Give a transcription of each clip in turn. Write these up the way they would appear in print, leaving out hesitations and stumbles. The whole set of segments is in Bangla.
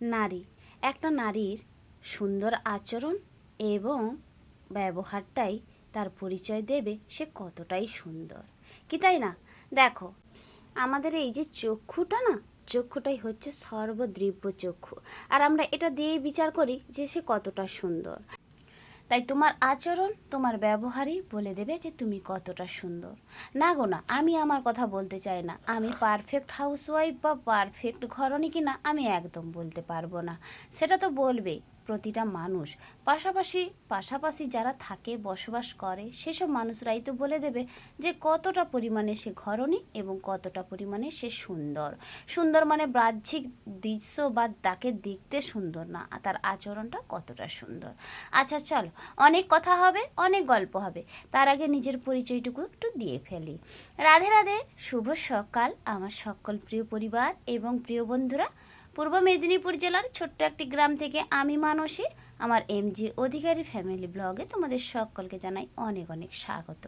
নারী, একটা নারীর সুন্দর আচরণ এবং ব্যবহারটাই তার পরিচয় দেবে সে কতটাই সুন্দর, কি তাই না? দেখো, আমাদের এই যে চক্ষুটা না, চক্ষুটাই হচ্ছে সর্বদ্রিব্য চক্ষু। আর আমরা এটা দিয়েই বিচার করি যে সে কতটা সুন্দর। তাই তোমার আচরণ, তোমার ব্যবহারই বলে দেবে যে তুমি কতটা সুন্দর। না গো না, আমি আমার কথা বলতে চাই না। আমি পারফেক্ট হাউসওয়াইফ বা পারফেক্ট ঘরণী কিনা আমি একদম বলতে পারবো না। সেটা তো বলবে প্রতিটা মানুষ। পাশাপাশি পাশাপাশি যারা থাকে, বসবাস করে, সেসব মানুষরাই তো বলে দেবে যে কতটা পরিমাণে সে ঘরণী এবং কতটা পরিমাণে সে সুন্দর। সুন্দর মানে বাহ্যিক দৃশ্য বা তাকে দেখতে সুন্দর না, তার আচরণটা কতটা সুন্দর। আচ্ছা চল, অনেক কথা হবে, অনেক গল্প হবে, তার আগে নিজের পরিচয়টুকু একটু দিয়ে ফেলি। রাধে রাধে, শুভ সকাল আমার সকল প্রিয় পরিবার এবং প্রিয় বন্ধুরা। পূর্ব মেদিনীপুর জেলার ছোট্ট একটি গ্রাম থেকে আমি মানসী, আমার এমজি অধিকারী ফ্যামিলি ব্লগে তোমাদের সকলকে জানাই অনেক অনেক স্বাগত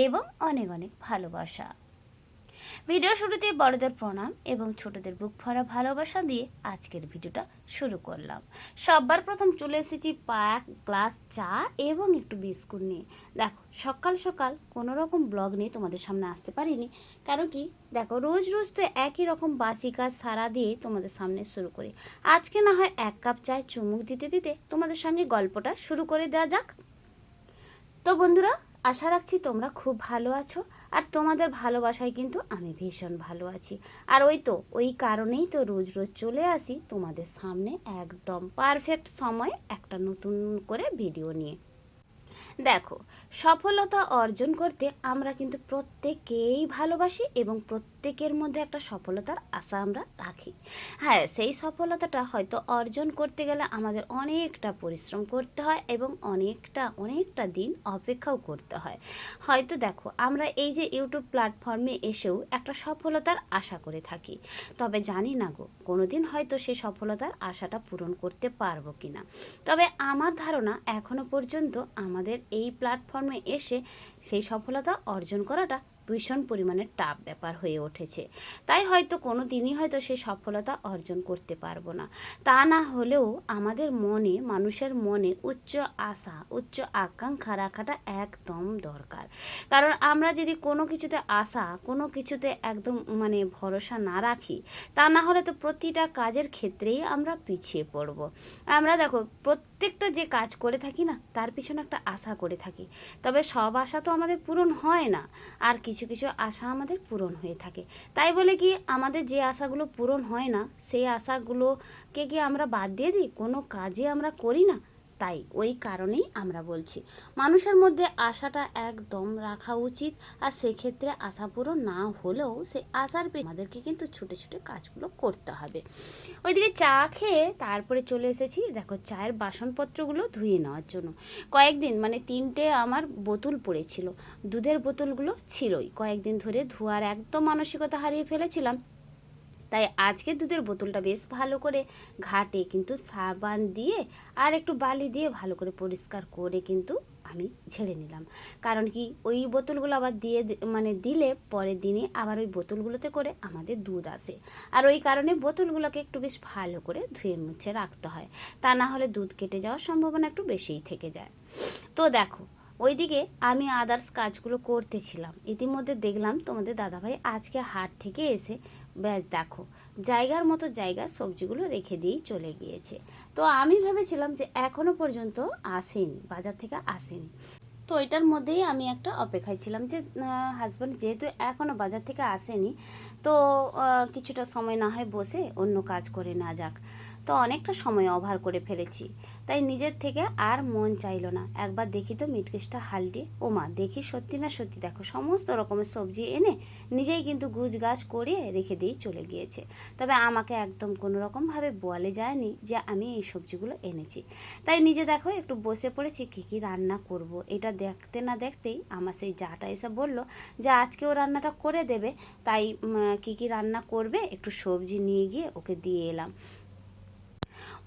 এবং অনেক অনেক ভালোবাসা। ভিডিও শুরুতে বড়দের প্রণাম এবং ছোটদের বুক ভরা ভালোবাসা দিয়ে আজকের ভিডিওটা শুরু করলাম। সবার প্রথম চলে এসেছি এক গ্লাস চা এবং একটু বিস্কুট নিয়ে। দেখো, সকাল সকাল কোনো রকম ব্লগ নিয়ে তোমাদের সামনে আসতে পারিনি, কারণ কি দেখো, রোজ রোজ তো একই রকম বাসি কাজ সারা দিয়ে তোমাদের সামনে শুরু করি। আজকে না হয় এক কাপ চায় চুমুক দিতে দিতে তোমাদের সঙ্গে গল্পটা শুরু করে দেওয়া যাক। তো বন্ধুরা, আশা রাখছি তোমরা খুব ভালো আছো, আর তোমাদের ভালোবাসায় কিন্তু আমি ভীষণ ভালো আছি। আর ওই কারণেই তো রোজ রোজ চলে আসি তোমাদের সামনে একদম পারফেক্ট সময়ে একটা নতুন করে ভিডিও নিয়ে। দেখো, সফলতা অর্জন করতে আমরা কিন্তু প্রত্যেকেই ভালোবাসি এবং প্রত্যেকের মধ্যে একটা সফলতার আশা আমরা রাখি। হ্যাঁ, সেই সফলতাটা হয়তো অর্জন করতে গেলে আমাদের অনেকটা পরিশ্রম করতে হয় এবং অনেকটা দিন অপেক্ষাও করতে হয়। হয়তো দেখো, আমরা এই যে ইউটিউব প্ল্যাটফর্মে এসেও একটা সফলতার আশা করে থাকি, তবে জানি না গো, কোনোদিন হয়তো সেই সফলতার আশাটা পূরণ করতে পারবো কিনা। তবে আমার ধারণা এখনো পর্যন্ত আমাদের এই প্ল্যাটফর্মে এসে সেই সফলতা অর্জন করাটা ভীষণ পরিমাণে টাফ ব্যাপার হয়ে উঠেছে। তাই হয়তো কোনো দিনই হয়তো সেই সফলতা অর্জন করতে পারবো না। তা না হলেও আমাদের মনে, মানুষের মনে উচ্চ আশা, উচ্চ আকাঙ্ক্ষা রাখাটা একদম দরকার। কারণ আমরা যদি কোনো কিছুতে আশা, কোনো কিছুতে একদম মানে ভরসা না রাখি, তা না হলে তো প্রতিটা কাজের ক্ষেত্রেই আমরা পিছিয়ে পড়ব। আমরা দেখো, প্রত্যেকটা যে কাজ করে থাকি না, তার পিছনে একটা আশা করে থাকি, তবে সব আশা তো আমাদের পূরণ হয় না, আর কিছু কিছু আশা আমাদের পূরণ হয়ে থাকে। তাই বলে কি আমাদের যে আশাগুলো পূরণ হয় না, সেই আশাগুলোকে কি আমরা বাদ দিয়ে দিই, কোনো কাজে আমরা করি না? তাই ওই কারণেই আমরা বলছি মানুষের মধ্যে আশাটা একদম রাখা উচিত। আর সেক্ষেত্রে আশা পূরণ না হলেও সেই আশার আমাদেরকে কিন্তু ছুটে ছুটে কাজগুলো করতে হবে। ওইদিকে চা খেয়ে তারপরে চলে এসেছি দেখো চায়ের বাসনপত্রগুলো ধুয়ে নেওয়ার জন্য। কয়েকদিন মানে 3টে আমার বোতল পড়েছিল, দুধের বোতলগুলো ছিলই, কয়েকদিন ধরে ধোয়ার একদম মানসিকতা হারিয়ে ফেলেছিলাম। তাই আজকে দুধের বোতলটা বেশ ভালো করে ঘাটে কিন্তু সাবান দিয়ে আর একটু বালি দিয়ে ভালো করে পরিষ্কার করে কিন্তু আমি ঝেড়ে নিলাম। কারণ কি, ওই বোতলগুলো আবার মানে দিলে পরের দিনে আবার ওই বোতলগুলোতে করে আমাদের দুধ আসে। আর ওই কারণে বোতলগুলোকে একটু বেশ ভালো করে ধুয়ে মুছে রাখতে হয়, তা না হলে দুধ কেটে যাওয়ার সম্ভাবনা একটু বেশিই থেকে যায়। তো দেখো, ওইদিকে আমি আদার্স কাজগুলো করতেছিলাম, ইতিমধ্যে দেখলাম তোমাদের দাদাভাই আজকে হাট থেকে এসে ব্যাস দেখো জায়গার মতো জায়গা সবজিগুলো রেখে দিয়েই চলে গিয়েছে। তো আমি ভেবেছিলাম যে এখনও পর্যন্ত আসেনি, বাজার থেকে আসেনি। তো এটার মধ্যেই আমি একটা অপেক্ষায় ছিলাম যে হাজব্যান্ড যেহেতু এখনও বাজার থেকে আসেনি, তো কিছুটা সময় না হয় বসে অন্য কাজ করে না যাক। তো অনেকটা সময় ওভার করে ফেলেছি, তাই নিজের থেকে আর মন চাইলো না একবার দেখি তো মিটকেসটা হালটি। ওমা, দেখি সত্যি না সত্যি দেখো সমস্ত রকমের সবজি এনে নিজেই কিন্তু গুছ গাছ করে রেখে দিয়েই চলে গিয়েছে। তবে আমাকে একদম কোনো রকমভাবে বলে যায়নি যে আমি এই সবজিগুলো এনেছি। তাই নিজে দেখো একটু বসে পড়েছি কী কী রান্না করব। এটা দেখতে না দেখতেই আমার সেই জাটা এসে বলল যে আজকেও রান্নাটা করে দেবে। তাই কী কী রান্না করবে একটু সবজি নিয়ে গিয়ে ওকে দিয়ে এলাম।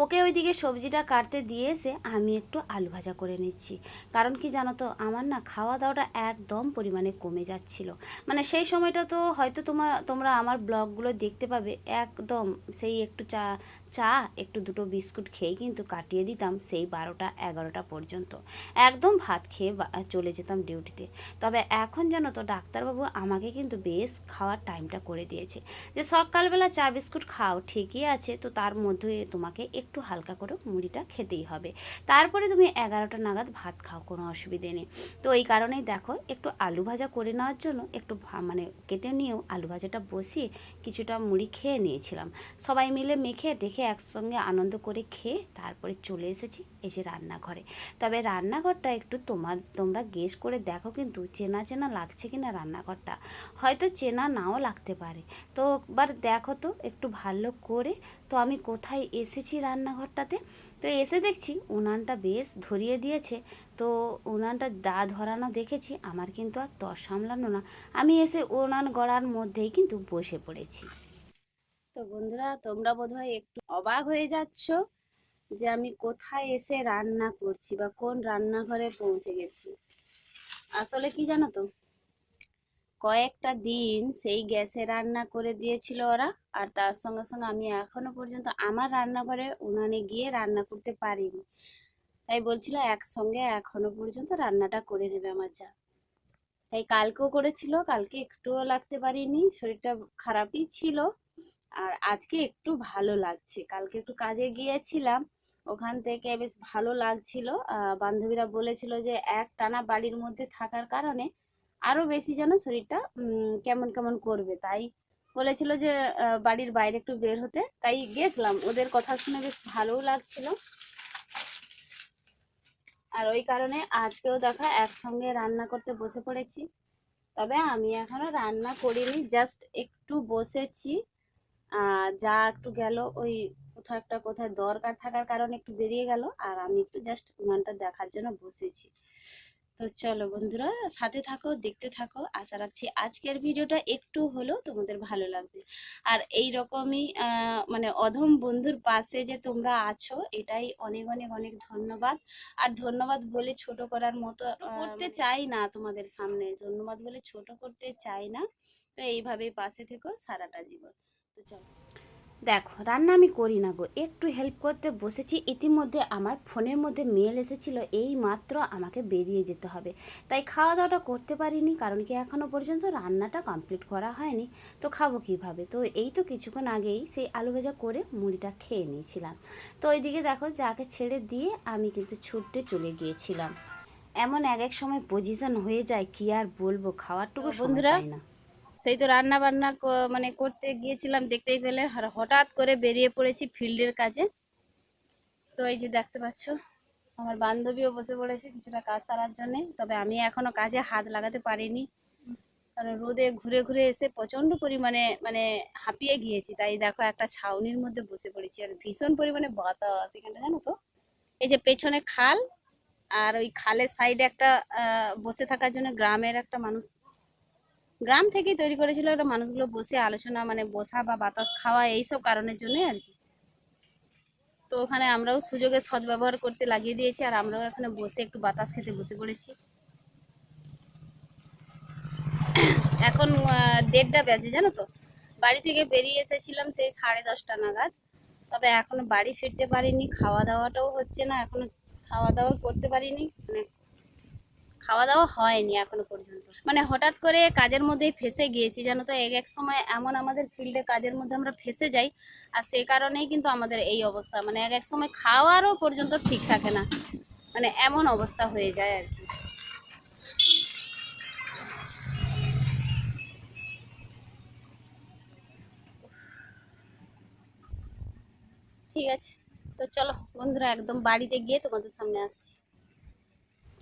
ওকে ওইদিকে সবজিটা কাটতে দিয়ে এসে আমি একটু আলু ভাজা করে নিচ্ছি। কারণ কি জানো তো, আমার না খাওয়া দাওয়াটা একদম পরিমাণে কমে যাচ্ছিল। মানে সেই সময়টা তো হয়তো তোমরা আমার ব্লগগুলো দেখতে পাবে, একদম সেই একটু চা একটু দুটো বিস্কুট খেয়ে কিন্তু কাটিয়ে দিতাম সেই 12টা 11টা পর্যন্ত। একদম ভাত খেয়ে চলে যেতাম ডিউটিতে। তবে এখন জানো তো ডাক্তারবাবু আমাকে কিন্তু বেশ খাওয়ার টাইমটা করে দিয়েছে, যে সকালবেলা চা বিস্কুট খাও ঠিকই আছে, তো তার মধ্যে তোমাকে একটু হালকা করে মুড়িটা খেতেই হবে, তারপরে তুমি 11টা নাগাদ ভাত খাও, কোনো অসুবিধে নেই। তো এই কারণেই দেখো একটু আলু ভাজা করে নেওয়ার জন্য একটু মানে কেটে নিয়েও আলু ভাজাটা বসিয়ে কিছুটা মুড়ি খেয়ে নিয়েছিলাম। সবাই মিলে মেখে টেখে একসঙ্গে আনন্দ করে খেয়ে তারপরে চলে এসেছি এই যে রান্নাঘরে। তবে রান্নাঘরটা একটু তোমরা গেস করে দেখো কিন্তু চেনা চেনা লাগছে কিনা রান্নাঘরটা, হয়তো চেনা নাও লাগতে পারে। তো একবার দেখো তো একটু ভালো করে, তো আমি কোথায় এসেছি রান্নাঘরটাতে। তো এসে দেখছি উনানটা বেশ ধরিয়ে দিয়েছে। তো উনানটা ধরানো দেখেছি, আমার কিন্তু আর তর সামলানো না, আমি এসে উনান গড়ার মধ্যেই কিন্তু বসে পড়েছি। তো বন্ধুরা তোমরা বোধহয় একটু অবাক হয়ে যাচ্ছ যে আমি কোথায় এসে রান্না করছি বা কোন রান্নাঘরে পৌঁছে গেছি। আসলে কি জানো তো, কয়েকটা দিন সেই গ্যাসে রান্না করে দিয়েছিল ওরা, আর তার সঙ্গে সঙ্গে আমি এখনো পর্যন্ত আমার রান্নাঘরে উনানে গিয়ে রান্না করতে পারিনি। তাই বলছিল একসঙ্গে এখনো পর্যন্ত রান্নাটা করে নেবে আমার যা। তাই কালকেও করেছিল, কালকে একটুও লাগতে পারিনি, শরীরটা খারাপই ছিল। আর আজকে একটু ভালো লাগছে, কালকে একটু কাজে গিয়েছিলাম, ওখান থেকে বেশ ভালো লাগছিল। বান্ধবীরা বলেছিল যে এক টানা বাড়ির মধ্যে থাকার কারণে আরো বেশি যেন শরীরটা কেমন কেমন করবে, তাই বলেছিল যে বাড়ির বাইরে একটু বের হতে, তাই গেছিলাম। ওদের কথা শুনে বেশ ভালোও লাগছিল। আর ওই কারণে আজকেও দেখা একসঙ্গে রান্না করতে বসে পড়েছি। তবে আমি এখনো রান্না করিনি, জাস্ট একটু বসেছি। যা একটু গেল ওই কোথায় দরকার থাকার কারণে একটু বেরিয়ে গেল, আর আমি একটু জাস্ট উনানটা দেখার জন্য বসেছি। তো চলো বন্ধুরা সাথে থাকো, দেখতে থাকো, আশা রাখছি আজকের ভিডিওটা একটু হলেও তোমাদের ভালো লাগবে। আর এই রকমই মানে অধম বন্ধুর পাশে যে তোমরা আছো, এটাই অনেক অনেক অনেক ধন্যবাদ। আর ধন্যবাদ বলে ছোট করার মতো করতে চাই না, তোমাদের সামনে ধন্যবাদ বলে ছোট করতে চাই না। তো এইভাবেই পাশে থেকো সারাটা জীবন। তো চলো দেখো রান্না আমি করি না গো, একটু হেল্প করতে বসেছি। ইতিমধ্যে আমার ফোনের মধ্যে মেল এসেছিল, এই মাত্র আমাকে বেরিয়ে যেতে হবে, তাই খাওয়া দাওয়াটা করতে পারিনি, কারণ কি এখনও পর্যন্ত রান্নাটা কমপ্লিট করা হয়নি। তো খাবো কিভাবে, তো এই তো কিছুক্ষণ আগেই সেই আলু ভাজা করে মুড়িটা খেয়ে নিয়েছিলাম। তো ওইদিকে দেখো যাকে ছেড়ে দিয়ে আমি কিন্তু ছুটতে চলে গিয়েছিলাম। এমন এক এক সময় পজিশন হয়ে যায় কি আর বলবো, খাওয়ারটুকু বন্ধুরা পাই না। সেই তো রান্না বান্না মানে করতে গিয়েছিলাম, দেখতেই পেলে হঠাৎ করে বেরিয়ে পড়েছি ফিল্ডের কাজে। তো এই যে দেখতে পাচ্ছ আমার বান্ধবীও বসে পড়েছে কিছুটা কাজ সারার জন্য। তবে আমি এখনো কাজে হাত লাগাতে পারিনি, কারণ রোদে ঘুরে ঘুরে এসে প্রচন্ড পরিমাণে মানে হাঁপিয়ে গিয়েছি। তাই দেখো একটা ছাউনির মধ্যে বসে পড়েছি, আর ভীষণ পরিমাণে বাতাস এখানটা জানো তো। এই যে পেছনে খাল, আর ওই খালের সাইডে একটা বসে থাকার জন্য গ্রামের একটা মানুষ, গ্রাম থেকেই তৈরি করেছিল একটা, মানুষগুলো বসে আলোচনা মানে বসা বা বাতাস খাওয়া এইসব কারণের জন্য আর কি। তো ওখানে আমরাও সুযোগের সদ্ব্যবহার করতে লাগিয়ে দিয়েছি, আর আমরাও এখানে বসে একটু বাতাস খেতে বসে পড়েছি। এখন 1:30 বাজে জানো তো। বাড়ি থেকে বেরিয়ে এসেছিলাম সেই 10:30 নাগাদ। তবে এখনো বাড়ি ফিরতে পারিনি, খাওয়া দাওয়াটাও হচ্ছে না এখনো, খাওয়া দাওয়া করতে পারিনি, মানে খাওয়া দাওয়া হয়নি এখনো পর্যন্ত। মানে হঠাৎ করে কাজের মধ্যেই ফেসে গিয়েছি জানো তো, এক এক সময় এমন আমাদের ফিল্ডে কাজের মধ্যে আমরা ফেসে যাই, আর সেই কারণেই কিন্তু আমাদের এই অবস্থা, মানে এক এক সময় খাওয়ারও পর্যন্ত ঠিক থাকে না, মানে এমন অবস্থা হয়ে যায় আর কি। ঠিক আছে, তো চলো বন্ধুরা একদম বাড়িতে গিয়ে তোমাদের সামনে আসছি।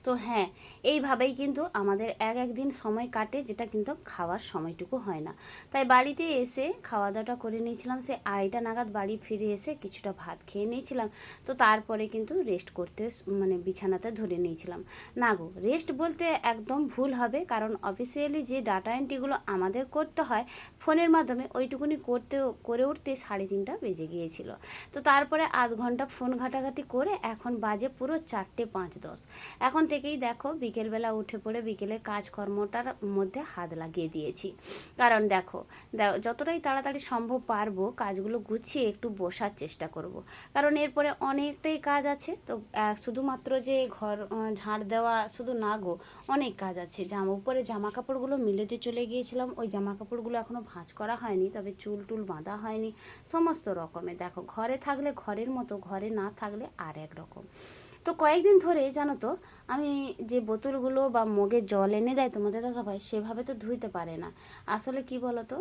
তো হ্যাঁ, এইভাবেই কিন্তু আমাদের এক একদিন সময় কাটে, যেটা কিন্তু খাওয়ার সময়টুকু হয় না। তাই বাড়িতে এসে খাওয়া দাওয়াটা করে নিয়েছিলাম, সে 2:30 নাগাদ বাড়ি ফিরে এসে কিছুটা ভাত খেয়ে নিয়েছিলাম। তো তারপরে কিন্তু রেস্ট করতে মানে বিছানাতে ধরে নিয়েছিলাম। না গো, রেস্ট বলতে একদম ভুল হবে, কারণ অফিসিয়ালি যে ডাটা এন্ট্রিগুলো আমাদের করতে হয় ফোনের মাধ্যমে, ওইটুকুনি করে উঠতে 3:30 বেজে গিয়েছিল। তো তারপরে আধ ঘন্টা ফোন ঘাটাঘাটি করে এখন বাজে পুরো 4:05-10। এখন থেকে থেকেই দেখো বিকেলবেলা উঠে পড়ে বিকেলের কাজকর্মটার মধ্যে হাত লাগিয়ে দিয়েছি। কারণ দেখো যতটাই তাড়াতাড়ি সম্ভব পারবো কাজগুলো গুছিয়ে একটু বসার চেষ্টা করব। কারণ এরপরে অনেকটাই কাজ আছে। তো শুধুমাত্র যে ঘর ঝাড় দেওয়া শুধু না গো, অনেক কাজ আছে। উপরে জামা কাপড়গুলো মিলেতে চলে গিয়েছিলাম, ওই জামা কাপড়গুলো এখনও ভাঁজ করা হয়নি, তবে চুল টুল বাঁধা হয়নি। সমস্ত রকমের দেখো, ঘরে থাকলে ঘরের মতো, ঘরে না থাকলে আর এক রকম। তো কয়েকদিন ধরে জানো তো আমি যে বোতলগুলো বা মগে জল এনে দেয় তোমাদের দাদাভাই, সেভাবে তো ধুইতে পারে না। আসলে কি বলো তো,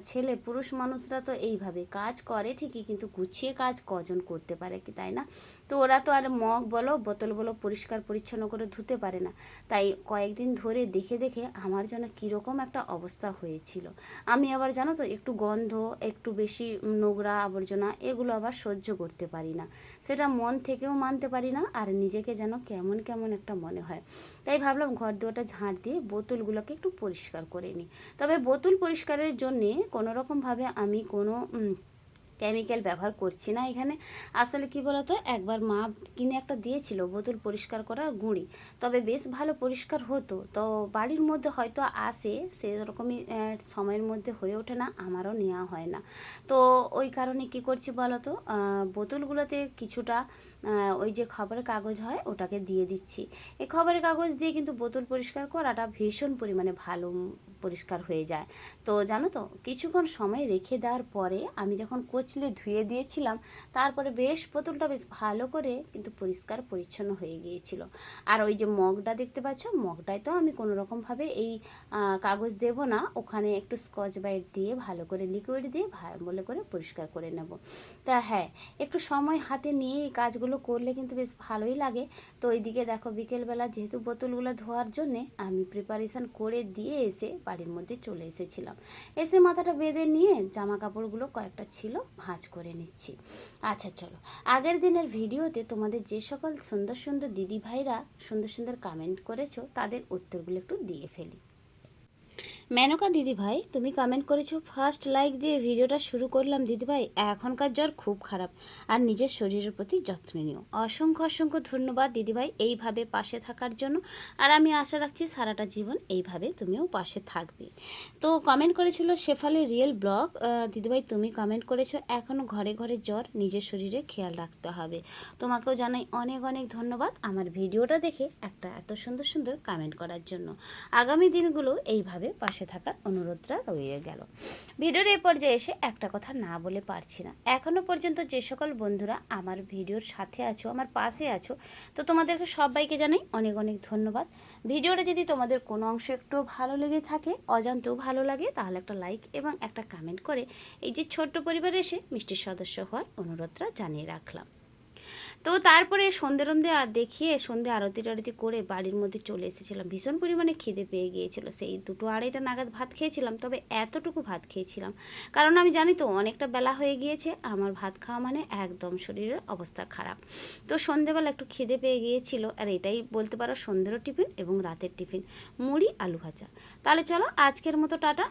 ছেলে পুরুষ মানুষরা তো এইভাবে কাজ করে ঠিকই, কিন্তু গুছিয়ে কাজ কজন করতে পারে কি, তাই না? তো ওরা তো আর মগ বলো বোতল বলো পরিষ্কার পরিচ্ছন্ন করে ধুতে পারে না। তাই কয়েকদিন ধরে দেখে দেখে আমার যেন কীরকম একটা অবস্থা হয়েছিল। আমি আবার জানো তো একটু গন্ধ, একটু বেশি নোংরা আবর্জনা এগুলো আবার সহ্য করতে পারি না। সেটা মন থেকেও মানতে পারি না, আর নিজেকে যেন কেমন কেমন একটা মনে হয়। তাই ভাবলাম ঘর দুয়ারটা ঝাঁট দিয়ে বোতলগুলোকে একটু পরিষ্কার করে নিই। তবে বোতল পরিষ্কারের জন্যে কোনোরকমভাবে আমি কোনো কেমিক্যাল ব্যবহার করছি না এখানে। আসলে কি বলতো, একবার মা কিনে একটা দিয়েছিল বোতল পরিষ্কার করার গুঁড়ি, তবে বেশ ভালো পরিষ্কার হতো। তো বাড়ির মধ্যে হয়তো আসে, সেরকমই সময়ের মধ্যে হয়ে ওঠে না, আমারও নেওয়া হয় না। তো ওই কারণে কি করছি বলতো, বোতলগুলোতে কিছুটা ওই যে খবরের কাগজ হয় ওটাকে দিয়ে দিচ্ছি। এই খবরের কাগজ দিয়ে কিন্তু বোতল পরিষ্কার করাটা ভীষণ পরিমাণে ভালো পরিষ্কার হয়ে যায়। তো জানো তো কিছুক্ষণ সময় রেখে দেওয়ার পরে আমি যখন কচলে ধুয়ে দিয়েছিলাম, তারপরে বেশ বোতলটা বেশ ভালো করে কিন্তু পরিষ্কার পরিচ্ছন্ন হয়ে গিয়েছিল। আর ওই যে মগটা দেখতে পাচ্ছ, মগটায় তো আমি কোনো রকমভাবে এই কাগজ দেব না, ওখানে একটু স্কচ ব্রাইট দিয়ে ভালো করে লিকুইড দিয়ে ভালো করে পরিষ্কার করে নেব। তা হ্যাঁ, একটু সময় হাতে নিয়ে এই কাজগুলো করলে কিন্তু বেশ ভালোই লাগে। তো ওইদিকে দেখো বিকেলবেলা যেহেতু বোতলগুলো ধোয়ার জন্যে আমি প্রিপারেশান করে দিয়ে এসে বাড়ির মধ্যে চলে এসেছিলাম। এসে মাথাটা বেঁধে নিয়ে জামা কাপড়গুলো কয়েকটা ছিল ভাঁজ করে নিচ্ছি। আচ্ছা চলো, আগের দিনের ভিডিওতে তোমাদের যে সকল সুন্দর সুন্দর দিদি ভাইরা সুন্দর সুন্দর কমেন্ট করেছো তাদের উত্তরগুলো একটু দিয়ে ফেলি। মেনকা দিদিভাই, তুমি কমেন্ট করেছো, ফার্স্ট লাইক দিয়ে ভিডিওটা শুরু করলাম দিদিভাই, এখনকার জ্বর খুব খারাপ, আর নিজের শরীরের প্রতি যত্ন নিও। অসংখ্য অসংখ্য ধন্যবাদ দিদিভাই এইভাবে পাশে থাকার জন্য, আর আমি আশা রাখছি সারাটা জীবন এইভাবে তুমিও পাশে থাকবে। তো কমেন্ট করেছিল শেফালি রিয়েল ব্লগ দিদিভাই, তুমি কমেন্ট করেছো এখনও ঘরে ঘরে জ্বর, নিজের শরীরে খেয়াল রাখতে হবে। তোমাকেও জানাই অনেক অনেক ধন্যবাদ আমার ভিডিওটা দেখে একটা এত সুন্দর সুন্দর কমেন্ট করার জন্য। আগামী দিনগুলো এইভাবে পাশে থাকার অনুরোধটা রয়ে গেল। ভিডিওর এই পর্যায়ে এসে একটা কথা না বলে পারছি না, এখনো পর্যন্ত যে সকল বন্ধুরা আমার ভিডিওর সাথে আছো, আমার পাশে আছো, তো তোমাদেরকে সবাইকে জানাই অনেক অনেক ধন্যবাদ। ভিডিওটা যদি তোমাদের কোনো অংশ একটু ভালো লেগে থাকে, অজান্তেও ভালো লাগে, তাহলে একটা লাইক এবং একটা কমেন্ট করে এই যে ছোট্ট পরিবারে এসে মিষ্টির সদস্য হওয়ার অনুরোধটা জানিয়ে রাখলাম। তো তারপরে সন্ধে দেখিয়ে সন্ধে আরতি টারতি করে বাড়ির মধ্যে চলে এসেছিলাম। ভীষণ পরিমাণে খিদে পেয়ে গিয়েছিল, সেই 2-2:30 নাগাদ ভাত খেয়েছিলাম, তবে এতটুকু ভাত খেয়েছিলাম কারণ আমি জানি তো অনেকটা বেলা হয়ে গিয়েছে, আমার ভাত খাওয়া মানে একদম শরীরের অবস্থা খারাপ। তো সন্ধেবেলা একটু খিদে পেয়ে গিয়েছিল, আর এটাই বলতে পারো সন্ধ্যেরও টিফিন এবং রাতের টিফিন, মুড়ি আলু ভাজা। তাহলে চলো আজকের মতো টাটা।